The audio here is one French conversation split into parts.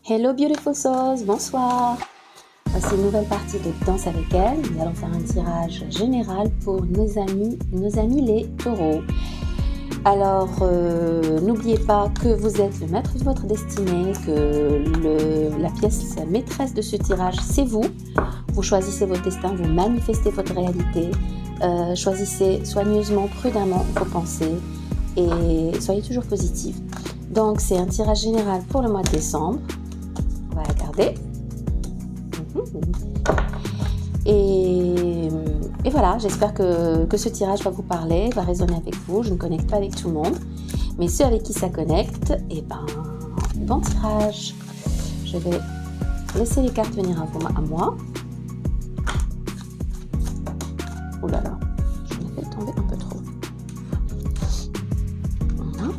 Hello beautiful souls, bonsoir. Voici une nouvelle partie de Danse avec elle. Nous allons faire un tirage général pour nos amis les taureaux. Alors, n'oubliez pas que vous êtes le maître de votre destinée, que la pièce maîtresse de ce tirage, c'est vous. Vous choisissez votre destin, vous manifestez votre réalité. Choisissez soigneusement, prudemment vos pensées et soyez toujours positif. Donc, c'est un tirage général pour le mois de décembre. On va regarder. Et voilà, j'espère que ce tirage va vous parler, va résonner avec vous. Je ne connecte pas avec tout le monde, mais ceux avec qui ça connecte, et ben, bon tirage. Je vais laisser les cartes venir à moi. Oh là là, j'en ai fait tomber un peu trop. Voilà.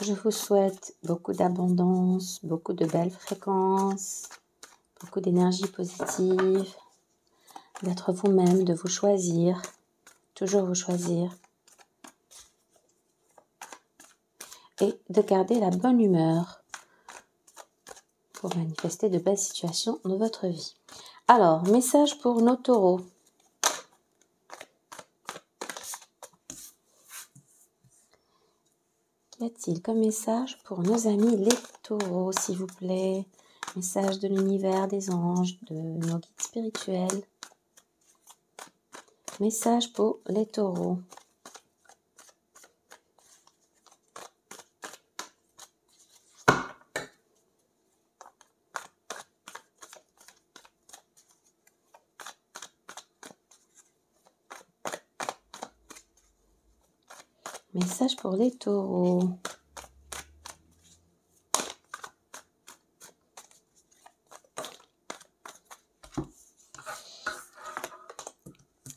Je vous souhaite beaucoup d'abondance, beaucoup de belles fréquences, beaucoup d'énergie positive, d'être vous-même, de vous choisir, toujours vous choisir, et de garder la bonne humeur pour manifester de belles situations dans votre vie. Alors, message pour nos taureaux. Qu'y a-t-il comme message pour nos amis les taureaux, s'il vous plaît? Message de l'univers, des anges, de nos guides spirituels. Message pour les taureaux. Message pour les taureaux.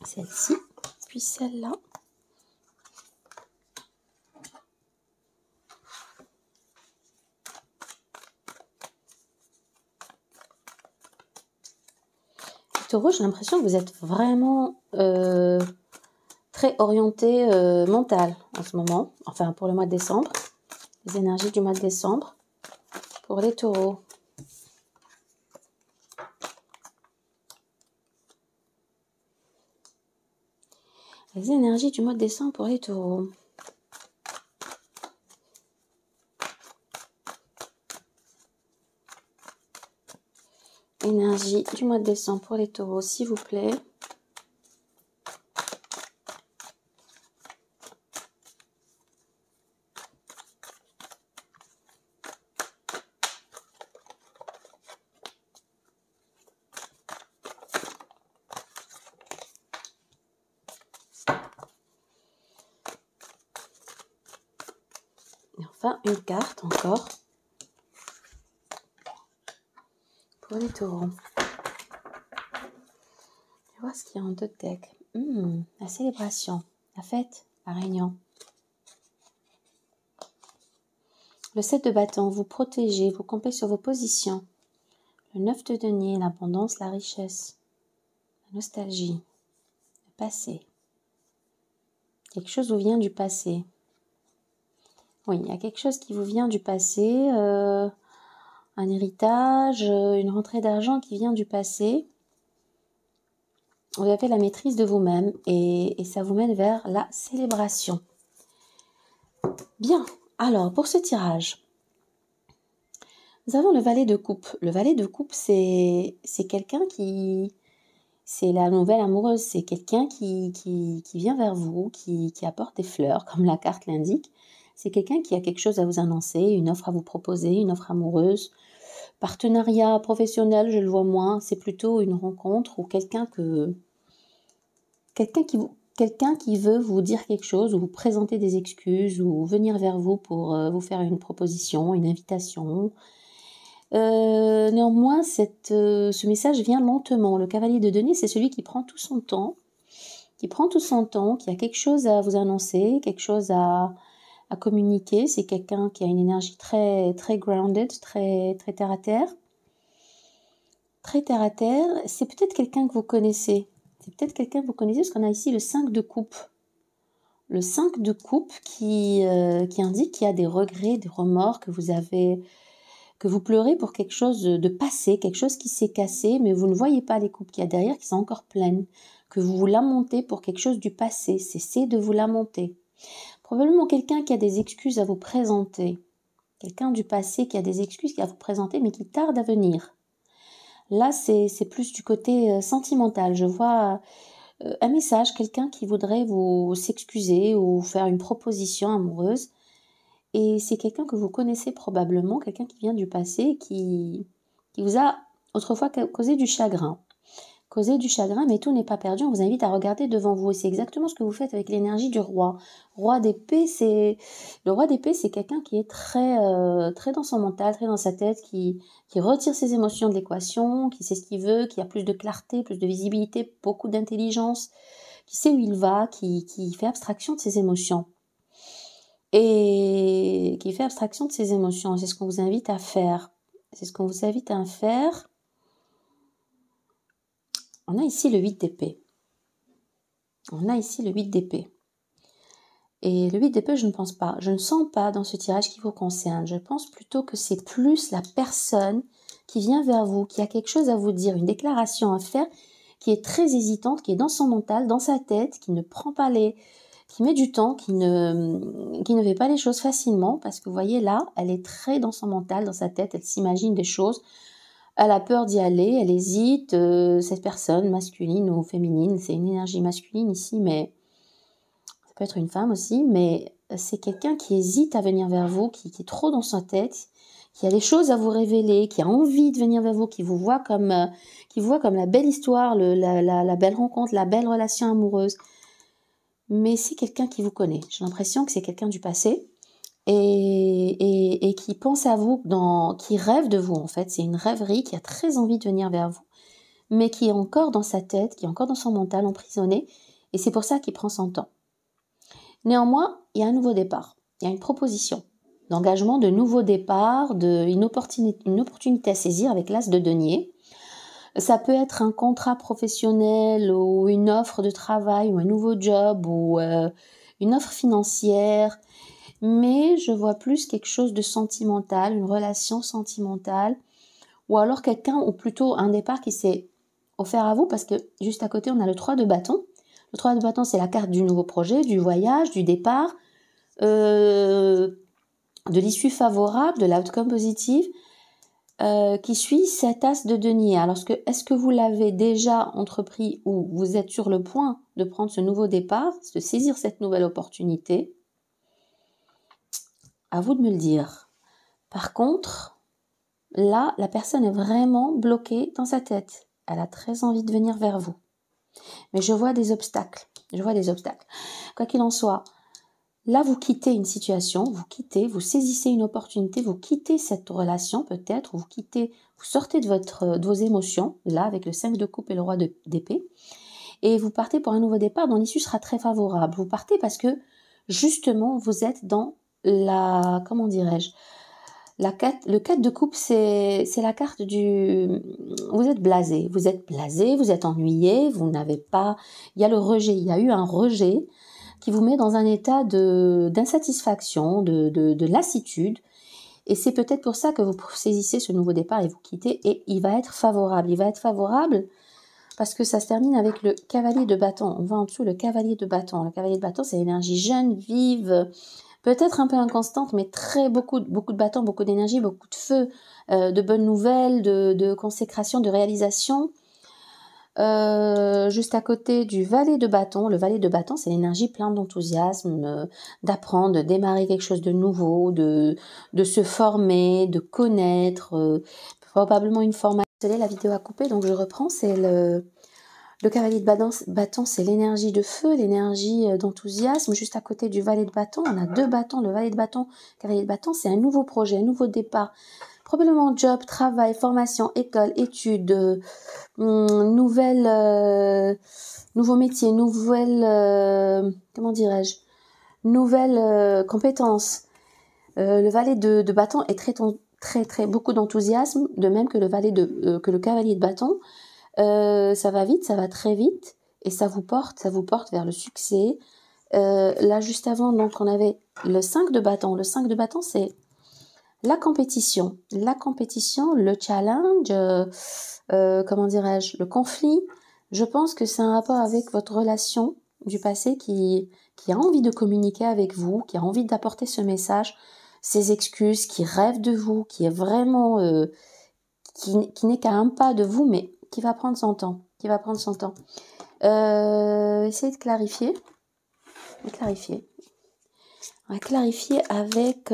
Celle-ci, puis celle-là. Les taureaux, j'ai l'impression que vous êtes vraiment très orienté mental en ce moment. Enfin, pour le mois de décembre. Les énergies du mois de décembre pour les taureaux. Les énergies du mois de décembre pour les taureaux. Énergie du mois de décembre pour les taureaux, s'il vous plaît. Et enfin, une carte encore pour les taureaux. Je vais voir ce qu'il y a en deux decks. La célébration, la fête, la réunion. Le 7 de bâton, vous protégez, vous campez sur vos positions. Le 9 de denier, l'abondance, la richesse, la nostalgie, le passé. Quelque chose vous vient du passé. Oui, il y a quelque chose qui vous vient du passé, un héritage, une rentrée d'argent qui vient du passé. Vous avez la maîtrise de vous-même et ça vous mène vers la célébration. Bien, alors pour ce tirage, nous avons le valet de coupe. Le valet de coupe, c'est quelqu'un qui... C'est la nouvelle amoureuse, c'est quelqu'un qui vient vers vous, qui apporte des fleurs, comme la carte l'indique. C'est quelqu'un qui a quelque chose à vous annoncer, une offre à vous proposer, une offre amoureuse. Partenariat professionnel, je le vois moins. C'est plutôt une rencontre ou quelqu'un qui veut vous dire quelque chose ou vous présenter des excuses ou venir vers vous pour vous faire une proposition, une invitation. Néanmoins, ce message vient lentement. Le cavalier de denier, c'est celui qui prend tout son temps, qui a quelque chose à vous annoncer, quelque chose à communiquer. C'est quelqu'un qui a une énergie très, très grounded, très, très terre à terre. Très terre à terre. C'est peut-être quelqu'un que vous connaissez. Parce qu'on a ici le 5 de coupe. Le 5 de coupe qui indique qu'il y a des regrets, des remords que vous pleurez pour quelque chose de passé, quelque chose qui s'est cassé, mais vous ne voyez pas les coupes qu'il y a derrière qui sont encore pleines, que vous vous lamentez pour quelque chose du passé. Cessez de vous lamenter. Probablement quelqu'un qui a des excuses à vous présenter. Quelqu'un du passé qui a des excuses à vous présenter, mais qui tarde à venir. Là, c'est plus du côté sentimental. Je vois un message, quelqu'un qui voudrait vous s'excuser ou faire une proposition amoureuse. Et c'est quelqu'un que vous connaissez probablement, quelqu'un qui vient du passé, qui vous a autrefois causé du chagrin. Mais tout n'est pas perdu. On vous invite à regarder devant vous. Et c'est exactement ce que vous faites avec l'énergie du roi. Le roi d'épée, c'est quelqu'un qui est très, très dans son mental, très dans sa tête, qui retire ses émotions de l'équation, qui sait ce qu'il veut, qui a plus de clarté, plus de visibilité, beaucoup d'intelligence, qui sait où il va, qui fait abstraction de ses émotions. Et qui fait abstraction de ses émotions. C'est ce qu'on vous invite à faire. On a ici le 8 d'épée. Et le 8 d'épée, je ne sens pas dans ce tirage qui vous concerne. Je pense plutôt que c'est plus la personne qui vient vers vous, qui a quelque chose à vous dire, une déclaration à faire, qui est très hésitante, qui est dans son mental, dans sa tête, qui met du temps, qui ne fait pas les choses facilement, parce que vous voyez là, elle est très dans son mental, dans sa tête, elle s'imagine des choses. Elle a peur d'y aller, elle hésite, cette personne, masculine ou féminine, c'est une énergie masculine ici, mais ça peut être une femme aussi, mais c'est quelqu'un qui hésite à venir vers vous, qui est trop dans sa tête, qui a des choses à vous révéler, qui a envie de venir vers vous, qui vous voit comme la belle histoire, la belle rencontre, la belle relation amoureuse. Mais c'est quelqu'un qui vous connaît. J'ai l'impression que c'est quelqu'un du passé, et qui pense à vous, qui rêve de vous en fait. C'est une rêverie, qui a très envie de venir vers vous, mais qui est encore dans sa tête, qui est encore dans son mental emprisonné, et c'est pour ça qu'il prend son temps. Néanmoins, il y a un nouveau départ, il y a une proposition d'engagement, de nouveau départ, une opportunité à saisir avec l'as de denier. Ça peut être un contrat professionnel ou une offre de travail ou un nouveau job ou une offre financière. Mais je vois plus quelque chose de sentimental, une relation sentimentale, ou alors quelqu'un, ou plutôt un départ qui s'est offert à vous, parce que juste à côté, on a le 3 de bâton. Le 3 de bâton, c'est la carte du nouveau projet, du voyage, du départ, de l'issue favorable, de l'outcome positive, qui suit cet as de denier. Alors, est-ce que vous l'avez déjà entrepris ou vous êtes sur le point de prendre ce nouveau départ, de saisir cette nouvelle opportunité ? À vous de me le dire. Par contre, là, la personne est vraiment bloquée dans sa tête. Elle a très envie de venir vers vous. Mais je vois des obstacles. Quoi qu'il en soit, là, vous quittez une situation, vous saisissez une opportunité, vous quittez cette relation peut-être, vous sortez de vos émotions, là, avec le 5 de coupe et le roi d'épée, et vous partez pour un nouveau départ dont l'issue sera très favorable. Vous partez parce que, justement, vous êtes dans comment dirais-je, le 4 de coupe, c'est la carte vous êtes blasé, vous êtes ennuyé, il y a le rejet, il y a eu un rejet qui vous met dans un état d'insatisfaction, de lassitude, et c'est peut-être pour ça que vous saisissez ce nouveau départ et vous quittez, et il va être favorable parce que ça se termine avec le cavalier de bâton. On voit en dessous le cavalier de bâton. Le cavalier de bâton, c'est l'énergie jeune, vive, peut-être un peu inconstante, mais beaucoup de bâtons, beaucoup d'énergie, beaucoup de feu, de bonnes nouvelles, de consécration, de réalisation. Juste à côté du valet de bâton, le valet de bâton, c'est l'énergie pleine d'enthousiasme, d'apprendre, de démarrer quelque chose de nouveau, de se former, de connaître. probablement une formation. La vidéo a coupé, donc je reprends. C'est le cavalier de bâton, c'est l'énergie de feu, l'énergie d'enthousiasme. Juste à côté du valet de bâton, on a 2 bâtons. Le valet de bâton, cavalier de bâton, c'est un nouveau projet, un nouveau départ. Probablement job, travail, formation, école, études, nouveau métier, comment dirais-je, nouvelles compétences. Le valet de bâton est très beaucoup d'enthousiasme, de même que que le cavalier de bâton. Ça va vite, ça va très vite, et ça vous porte vers le succès. Là, juste avant, donc, on avait le 5 de bâton. Le 5 de bâton, c'est la compétition, le challenge, comment dirais-je, le conflit. Je pense que c'est un rapport avec votre relation du passé qui a envie de communiquer avec vous, qui a envie d'apporter ce message, ses excuses, qui rêve de vous, qui est vraiment, qui n'est qu'à un pas de vous, mais qui va prendre son temps, Essayez de clarifier. On va clarifier avec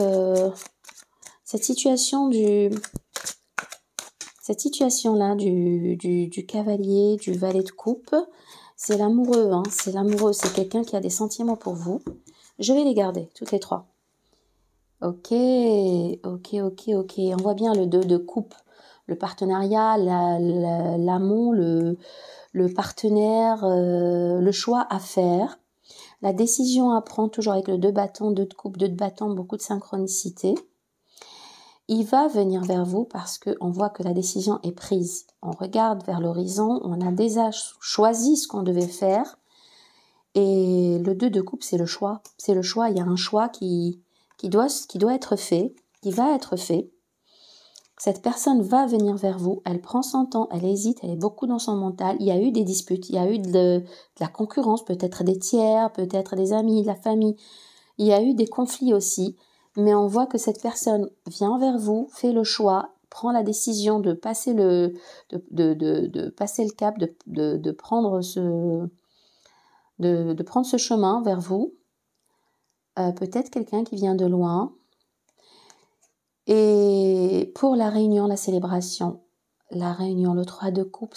cette situation-là du cavalier, du valet de coupe. C'est l'amoureux, hein, c'est quelqu'un qui a des sentiments pour vous. Je vais les garder, toutes les 3. Ok. On voit bien le 2 de coupe, le partenariat, l'amour, le partenaire, le choix à faire, la décision à prendre, toujours avec le 2 bâtons, 2 de coupe, 2 de bâtons, beaucoup de synchronicité. Il va venir vers vous parce qu'on voit que la décision est prise. On regarde vers l'horizon, on a déjà choisi ce qu'on devait faire. Et le 2 de coupe, c'est le choix. Il y a un choix qui doit être fait, qui va être fait. Cette personne va venir vers vous, elle prend son temps, elle hésite, elle est beaucoup dans son mental. Il y a eu des disputes, il y a eu de la concurrence, peut-être des tiers, peut-être des amis, de la famille. Il y a eu des conflits aussi. Mais on voit que cette personne vient vers vous, fait le choix, prend la décision de passer de passer le cap, de prendre ce chemin vers vous. Peut-être quelqu'un qui vient de loin. Et pour la réunion, la célébration, le 3 de coupe,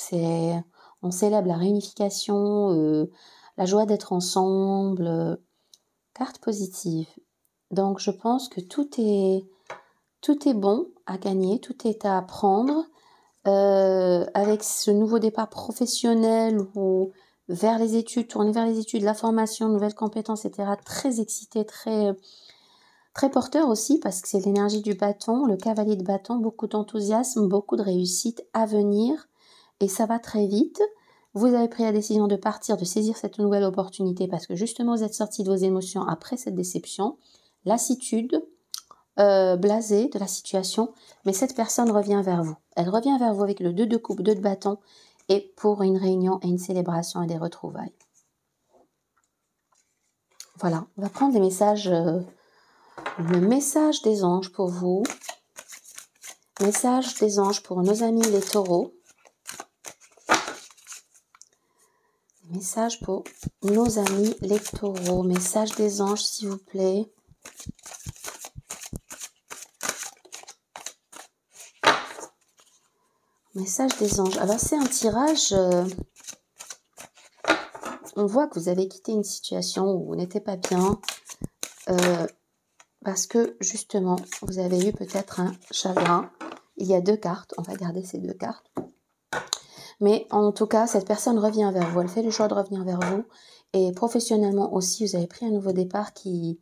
on célèbre la réunification, la joie d'être ensemble, carte positive. Donc, je pense que tout est bon à gagner, tout est à apprendre. Avec ce nouveau départ professionnel ou vers les études, tourner vers les études, la formation, nouvelles compétences, etc. Très excité, très porteur aussi, parce que c'est l'énergie du bâton, le cavalier de bâton, beaucoup d'enthousiasme, beaucoup de réussite à venir, et ça va très vite. Vous avez pris la décision de partir, de saisir cette nouvelle opportunité, parce que justement vous êtes sorti de vos émotions après cette déception, lassitude, blasé de la situation, mais cette personne revient vers vous. Elle revient vers vous avec le 2 de coupe, 2 de bâton, et pour une réunion et une célébration et des retrouvailles. Voilà, on va prendre les messages, le message des anges pour vous. Message des anges pour nos amis les taureaux. Message pour nos amis les taureaux. Message des anges, s'il vous plaît. Message des anges. Alors, c'est un tirage. On voit que vous avez quitté une situation où vous n'étiez pas bien. Parce que, justement, vous avez eu peut-être un chagrin. Il y a 2 cartes. On va garder ces 2 cartes. Mais en tout cas, cette personne revient vers vous. Elle fait le choix de revenir vers vous. Et professionnellement aussi, vous avez pris un nouveau départ qui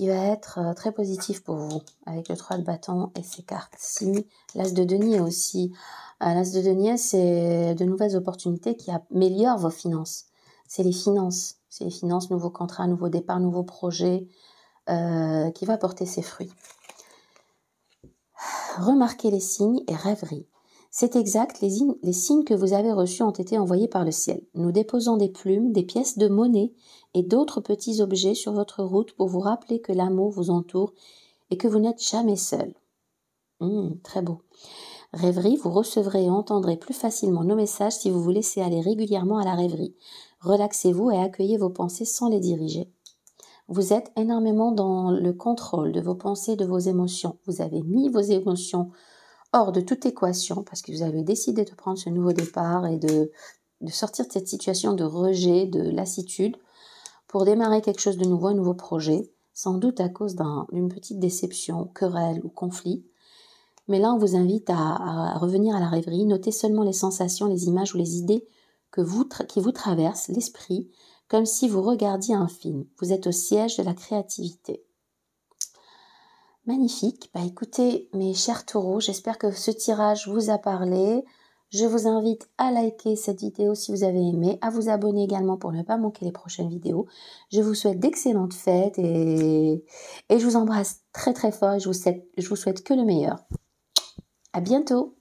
va être très positif pour vous. Avec le 3 de bâton et ces cartes-ci. L'as de denier aussi. L'as de denier, c'est de nouvelles opportunités qui améliorent vos finances. C'est les finances. C'est les finances, nouveaux contrats, nouveaux départs, nouveaux projets qui va porter ses fruits. Remarquez les signes et rêveries. C'est exact, les signes que vous avez reçus ont été envoyés par le ciel. Nous déposons des plumes, des pièces de monnaie et d'autres petits objets sur votre route pour vous rappeler que l'amour vous entoure et que vous n'êtes jamais seul. Très beau. Rêverie, vous recevrez et entendrez plus facilement nos messages si vous vous laissez aller régulièrement à la rêverie. Relaxez-vous et accueillez vos pensées sans les diriger. Vous êtes énormément dans le contrôle de vos pensées, de vos émotions. Vous avez mis vos émotions hors de toute équation parce que vous avez décidé de prendre ce nouveau départ et de sortir de cette situation de rejet, de lassitude pour démarrer quelque chose de nouveau, un nouveau projet, sans doute à cause d'une petite déception, querelle ou conflit. Mais là, on vous invite à revenir à la rêverie, notez seulement les sensations, les images ou les idées qui vous traversent l'esprit, comme si vous regardiez un film. Vous êtes au siège de la créativité. Magnifique. Bah écoutez, mes chers taureaux, j'espère que ce tirage vous a parlé. Je vous invite à liker cette vidéo si vous avez aimé, à vous abonner également pour ne pas manquer les prochaines vidéos. Je vous souhaite d'excellentes fêtes et je vous embrasse très très fort et je vous souhaite que le meilleur. À bientôt.